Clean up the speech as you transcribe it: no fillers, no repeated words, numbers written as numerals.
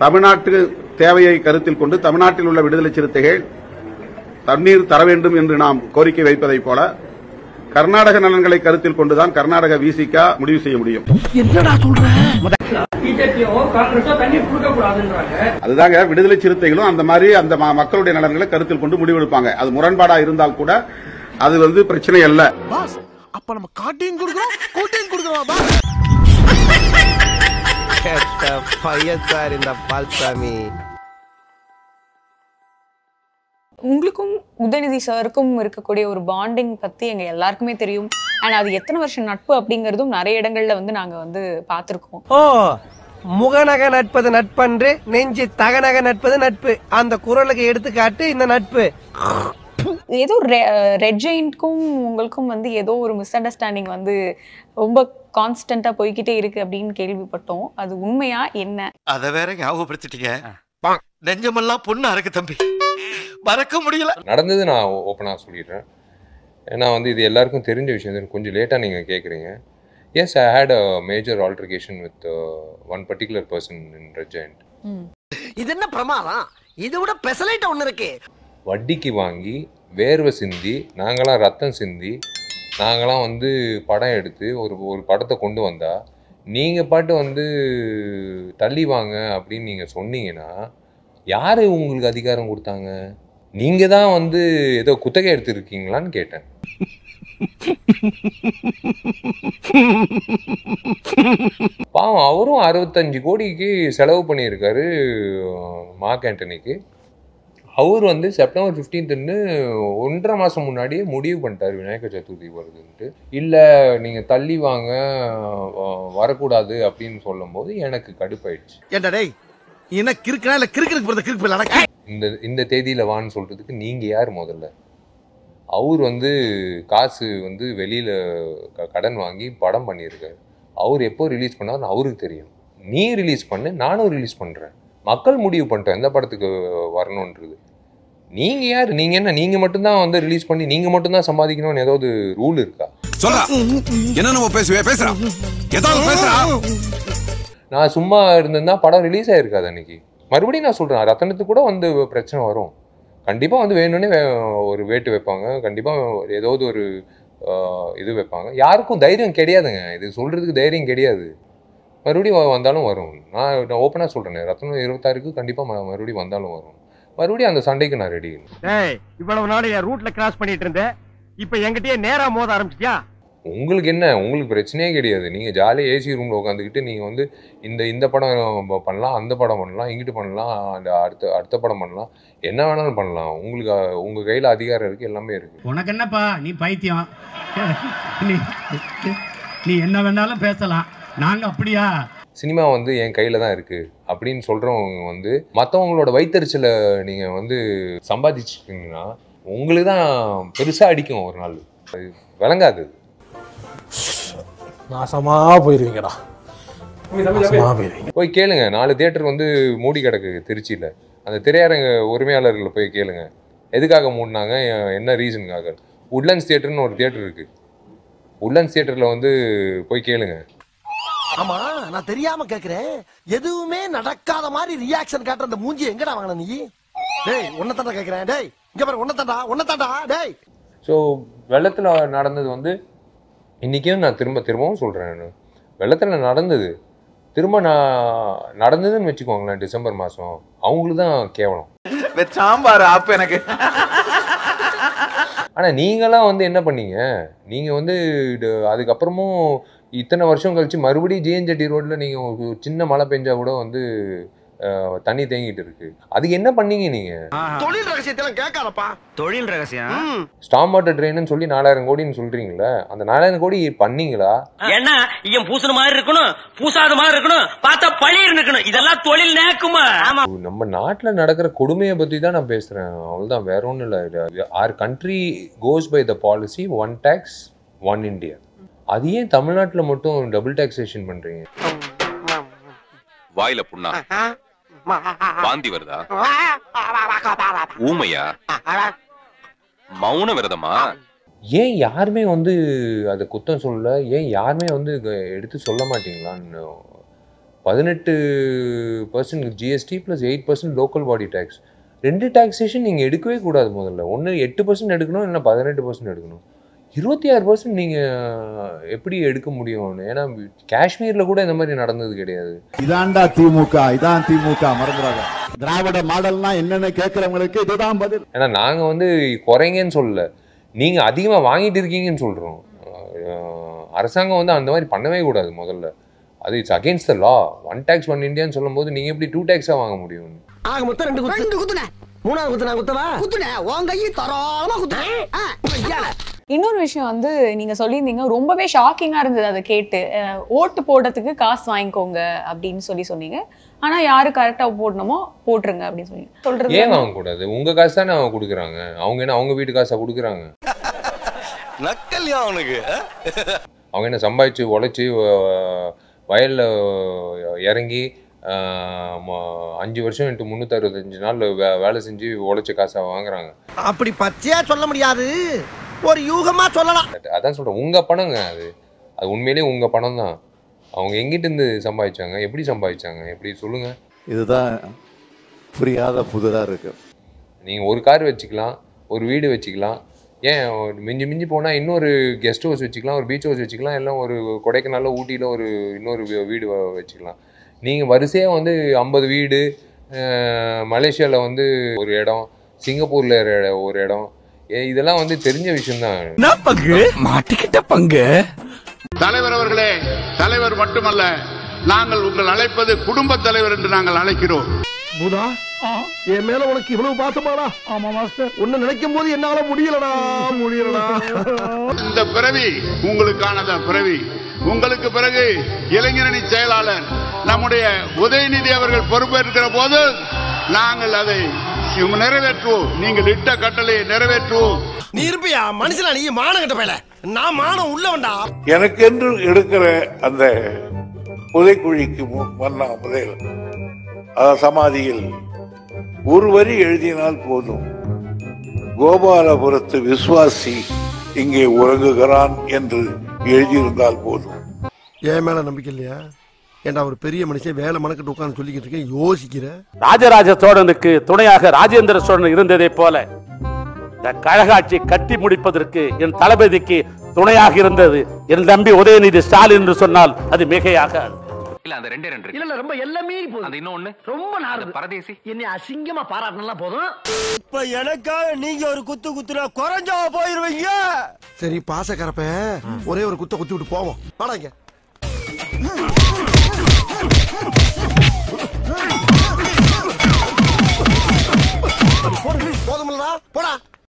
தமிழ்நாட்டு தேவையை கருத்தில் கொண்டு தமிழ்நாட்டில் உள்ள விடுதலை சிறுத்தைகள் தண்ணீர் தர வேண்டும் என்று நாம் கோரிக்கை வைப்பதைப் போல கர்நாடக நலன்களை கருத்தில் கொண்டுதான் கர்நாடக விசிக முடிவு செய்ய முடியும். அதுதாங்க விடுதலை சிறுத்தைகளும் அந்த மாதிரி அந்த மக்களுடைய நலன்களை கருத்தில் கொண்டு முடிவெடுப்பாங்க. அது முரண்பாடா இருந்தால் கூட அது பிரச்சனை அல்ல. அப்ப நம்ம காட்டியும் கொடுக்கிறோம் இந்த பால்சாமி. உங்களுக்கும் உதயநிதி சாருக்கும் இருக்கக்கூடிய ஒரு பாண்டிங் பத்தி எங்க எல்லாருக்குமே தெரியும். அண்ட் அது எத்தனை வருஷம் நட்பு அப்படிங்கறதும் நிறைய இடங்கள்ல நாங்க பார்த்திருக்கோம். ஓ, முகநக நட்பது நட்பன்று, நெஞ்சு தகநக நட்பது நட்பு. அந்த குரலுக்கு எடுத்துக்காட்டு இந்த நட்பு. ஏதோ ரெட் ஜெயின்ட்க்கும் உங்களுக்கும் ஏதோ ஒரு மிஸ் அண்டர்ஸ்டாண்டிங் ரொம்ப கான்ஸ்டன்டா போய்கிட்டே இருக்கு அப்படின்னு கேள்விப்பட்டோம். அது உண்மையா என்ன? அத வேற ஞாபகப்படுத்திட்டீங்க. நெஞ்சமெல்லாம் பொண்ணு அறக்கு தம்பி, மறக்க முடியல. நடந்தது நான் ஓப்பனா சொல்லிடுறேன். ஏன்னா இது எல்லாருக்கும் தெரிஞ்ச விஷயம். கொஞ்சம் லேட்டா நீங்க கேக்குறீங்க. Yes, I had a major altercation with one particular person in Red Giant. இது என்ன பிரமாதம்? இது விட பெசலைட் ஒன்னு இருக்கு. வட்டிக்கு வாங்கி வேர்வை சிந்தி நாங்களாம் ரத்தம் சிந்தி நாங்களாம் படம் எடுத்து ஒரு படத்தை கொண்டு வந்தா நீங்க பாட்டு தள்ளி வாங்க அப்படின்னு நீங்க சொன்னீங்கன்னா யாரு உங்களுக்கு அதிகாரம் கொடுத்தாங்க? நீங்க தான் ஏதோ குத்தகை எடுத்துருக்கீங்களான்னு கேட்டேன். பாவம், அவரும் 65 கோடிக்கு செலவு பண்ணியிருக்காரு மார்க் ஆண்டனிக்கு. அவர் செப்டம்பர் 15 1.5 மாசம் முன்னாடியே முடிவு பண்ணிட்டாரு விநாயகர் சதுர்த்தி வருதுன்ட்டு. இல்லை நீங்க தள்ளி வாங்க வரக்கூடாது அப்படின்னு சொல்லும் போது எனக்கு கடுப்பாயிடுச்சு. இந்த தேதியில வான்னு சொல்றதுக்கு நீங்க யார் முதல்ல? அவர் காசு வெளியில கடன் வாங்கி படம் பண்ணியிருக்காரு. அவர் எப்போ ரிலீஸ் பண்ணாருன்னு அவருக்கு தெரியும். நீ ரிலீஸ் பண்ணு, நானும் ரிலீஸ் பண்றேன். மக்கள் முடிவு பண்ணிட்டோம் எந்த படத்துக்கு வரணும்ன்றது. நீங்க யாரு? நீங்க என்ன நீங்க மட்டும்தான் ரிலீஸ் பண்ணி நீங்க மட்டும்தான் சம்பாதிக்கணும்னு ஏதாவது ரூல் இருக்கா? நான் சும்மா இருந்தேன்னா படம் ரிலீஸ் ஆயிருக்காது அன்னைக்கு. மறுபடியும் நான் சொல்றேன், ரத்தனத்துக்கு கூட பிரச்சனை வரும். கண்டிப்பா வேணும்னே ஒரு வேட்டு வைப்பாங்க. கண்டிப்பா ஏதாவது ஒரு இது வைப்பாங்க. யாருக்கும் தைரியம் கிடையாதுங்க. இது சொல்றதுக்கு தைரியம் கிடையாது. மறுபடியும் வந்தாலும் வரும். நான் ஓப்பனா சொல்றேன், ரத்னம் 26க்கு கண்டிப்பா மறுபடியும் வந்தாலும் வரும். மறுபடியும் அந்த சண்டைக்கு நான் ரெடி. இவ்வளவு நாள் என் ரூட்ல கிராஸ் பண்ணிட்டு இருந்தேன், இப்ப என்கிட்டயே நேரா மோத ஆரம்பிச்சிட்டியா? உங்களுக்கு என்ன? உங்களுக்கு பிரச்சனையே கிடையாது. நீங்க ஜாலியா ஏசி ரூம்ல உட்காந்துக்கிட்டு நீங்க இந்த படம் பண்ணலாம், அந்த படம் பண்ணலாம், இங்கிட்டு பண்ணலாம், அடுத்த படம் பண்ணலாம், என்ன வேணாலும் பண்ணலாம். உங்களுக்கு உங்க கையில அதிகாரம் இருக்கு, எல்லாமே இருக்கு. உனக்கு என்னப்பா, நீ பைத்தியம், நீ என்ன வேணாலும் பேசலாம். நாங்க அப்படியா? சினிமா என் கையில தான் இருக்கு அப்படின்னு சொல்றவங்க மற்றவங்களோட வைத்தறிச்சலை நீங்க சம்பாதிச்சிட்டீங்கன்னா உங்களுக்கு தான் பெருசா அடிக்கும். ஒரு நாள் விளங்காது. நாசமா போயிருவீங்கடா. போய் கேளுங்க. 4 தியேட்டர் மூடி கிடக்கு திருச்சியில. அந்த திரையரங்க உரிமையாளர்களை போய் கேளுங்க எதுக்காக மூடினாங்க, என்ன ரீசனுக்காக. உட்லண்ட்ஸ் தியேட்டர்னு ஒரு தியேட்டர் இருக்கு. உட்லண்ட்ஸ் தியேட்டர்ல போய் கேளுங்க. ஆமா, நான் தெரியாம கேக்குறேன். எதுவுமே நடக்காத மாதிரி ரியாக்ஷன் காட்டுற அந்த மூஞ்சி எங்கடா வாங்கின நீ? டேய், உன்னதாண்டா கேக்குறேன். டேய், இங்க பாரு, உன்னதாண்டா. டேய். ஸோ வெள்ளத்தில் நடந்தது இன்றைக்கும் நான் திரும்பவும் சொல்கிறேன். வெள்ளத்தில் நடந்தது திரும்ப நடந்ததுன்னு வச்சுக்கோங்களேன். டிசம்பர் மாதம் அவங்களுக்கு தான் கேவலம். சாம்பார் ஆப்பு எனக்கு. ஆனால் நீங்களாம் என்ன பண்ணீங்க? நீங்கள் அதுக்கப்புறமும் இத்தனை வருஷம் கழிச்சு மறுபடியும் ஜிஎன் ஜெட்டி ரோட்டில் நீங்கள் ஒரு சின்ன மழை பெஞ்சா கூட தண்ணி தேங்கிட்டு இருக்கு. அதுக்கு என்ன பண்ணீங்க நீங்க? தொழில் ரகசியத்தெல்லாம் கேட்காதப்பா. தொழில் ரகசியம். ஸ்டாம் வாட்டர் ட்ரெயின்னு சொல்லி 4000 கோடின்னு சொல்றீங்களா? அந்த 4000 கோடி பண்ணீங்களா? என்ன இவன் பூசுன மாதிரி இருக்கணும், பூசாத மாதிரி இருக்கணும், பார்த்தா பழிர் இருக்கணும். இதெல்லாம் தொழில் நேக்குமா? நம்ம நாட்டுல நடக்கிற கொடுமையை பத்தி தான் நான் பேசுறேன். அவ்வளவுதான், வேற ஒண்ணும் இல்ல. our country goes by the policy one tax one India. அது ஏன் தமிழ்நாட்டுல மட்டும் டபுள் டாக்ஸேஷன் பண்றீங்க? வாயில புண்ணா, வாந்தி வருதா, ஊமையா, மௌன விரதமா? ஏன் யாருமே அதை குத்தம் சொல்ல? ஏன் யாருமே எடுத்து சொல்ல மாட்டீங்களான்னு 18% GST plus 8% local body tax. 2 taxation நீங்கள் எடுக்கவே கூடாது. முதல்ல ஒன்று 8% எடுக்கணும், இல்லை 18% எடுக்கணும். 26% நீங்கள் எப்படி எடுக்க முடியும்? ஏன்னா காஷ்மீரில் கூட இந்த மாதிரி நடந்தது கிடையாது. இதான்டா திமுக, இதான் திமுக, மறந்துடாத. திராவிட மாடல்னா என்னென்ன கேட்குறவங்களுக்கு இதுதான் பதில். ஏன்னா நாங்கள் வந்து குறைங்கன்னு சொல்லல, நீங்கள் அதிகமாக வாங்கிட்டு இருக்கீங்கன்னு சொல்கிறோம். அரசாங்கம் வந்து அந்த மாதிரி பண்ணவே கூடாது முதல்ல. அது it's against the law. 1 tax 1 Indiaன்னு சொல்லும் போது நீங்கள் எப்படி 2 taxாக வாங்க முடியும்? ஆக மொத்தம் 2 குத்துன. 3ஆவது குத்து நான் குத்தவா? குத்துன. உன் கையை தரோளமா குத்துன. இன்னொரு விஷயம் வந்து நீங்க சொல்லியிருந்தீங்க, ரொம்பவே ஷாக்கிங்கா இருந்தது அதை கேட்டு. ஓட்டு போடுறதுக்கு காசு வாங்கிக்கோங்க அப்படின்னு சொன்னீங்க. ஆனா யாரு கரெக்டா போடணுமோ போட்டுருங்க அப்படின்னு சொல்லி சொல்றது. ஏன் வாங்க கூடாது? உங்க காசு தானே அவங்க கொடுக்குறாங்க. அவங்க என்ன அவங்க வீட்டு காசா கொடுக்குறாங்க? நக்கல்யா அவனுக்கு. அவங்க என்ன சம்பாதிச்சு உழைச்சி வயலில் இறங்கி 5 வருஷம் into 365 நாள் வேலை செஞ்சு உழைச்ச காசை வாங்குறாங்க. அப்படி பச்சையா சொல்ல முடியாது, ஒரு யூகமா சொல்லலாம். அதான் சொல்றேன், உங்க பணங்க அது. அது உண்மையிலேயே உங்க பணம் தான். அவங்க எங்கிட்ட இருந்து சம்பாதிச்சாங்க, எப்படி சம்பாதிச்சாங்க, எப்படி சொல்லுங்க. இதுதான் புரியாத புதுதா இருக்கு. நீங்க ஒரு கார் வச்சுக்கலாம், ஒரு வீடு வச்சுக்கலாம், ஏன் மிஞ்சி போனால் இன்னொரு கெஸ்ட் ஹவுஸ் வச்சுக்கலாம், ஒரு பீச் ஹவுஸ் வச்சுக்கலாம், எல்லாம் ஒரு கொடைக்கானல்ல ஊட்டியில் ஒரு இன்னொரு வீடு வச்சுக்கலாம். நீங்கள் வரிசையாக வந்து 50 வீடு, மலேசியாவில் வந்து ஒரு இடம், சிங்கப்பூரில் ஒரு இடம், இதெல்லாம் வந்து தெரிஞ்ச விஷயம்தான். பங்கு மாட்டிக்கிட்ட பங்கு. தலைவர் அவர்களே, தலைவர் மட்டுமல்ல, நாங்கள் உங்கள் அழைப்பது குடும்ப தலைவர் என்று நாங்கள் அழைக்கிறோம். பூதா, என் மேல உனக்கு இவ்வளவு பாசமாடா? ஆமா மாஸ்டர். உன்னை நினைக்கும் போது என்னால முடியலடா. இந்த பிறவி உங்களுக்கானத பிறவி. உங்களுக்கு பிறகு இளைஞரணி செயலாளர் நம்முடைய உதயநிதி அவர்கள் பொறுப்பேற்கிற போது நாங்கள் அதை நிறைவேற்றுவோம். நீங்கள் இட்ட கட்டளையை நிறைவேற்றுவோம். நீ இருப்பியா மனுஷனா? நீ மானம் கட்ட பையல. நான் மானம் உள்ளவன்டா. எனக்கு என்று எடுக்கிற அந்த புதைக்குழிக்கு முதல் சமாதியில் ஒரு வரி எழுதினால் போதும், கோபாலபுரத்து விசுவாசி இங்கே உறங்குகிறான் என்று எழுதியிருந்தால் போதும். என் மேல நம்பிக்கை இல்லையா? ஏண்டா ஒரு பெரிய மனுஷன் வேலை மனக்கிட்டு உட்கார்ந்து சொல்லிக்கிட்டு இருக்கேன், யோசிக்கிற. ராஜராஜ சோழனுக்கு துணையாக ராஜேந்திர சோழன் இருந்ததை போல இந்த கழகாட்சி கட்டி முடிப்பதற்கு என் தளபதிக்கு துணையாக இருந்தது என் தம்பி உதயநிதி ஸ்டாலின் என்று சொன்னால் அது மிகையாக. இல்ல அந்த 2 இல்ல ரொம்ப எல்லாமே போதும். அது இன்னொன்னு ரொம்ப நாடு பரதேசி. என்னை அசிங்கமா பாராட்டினா போதும். இப்ப எனக்காக நீங்க ஒரு குத்துனா குறைஞ்சா போயிருவீங்க. சரி பாசக்கரப்ப ஒரே ஒரு குத்தி விட்டு போவோம். வாடாங்க. போதுமில்லடா, போடா.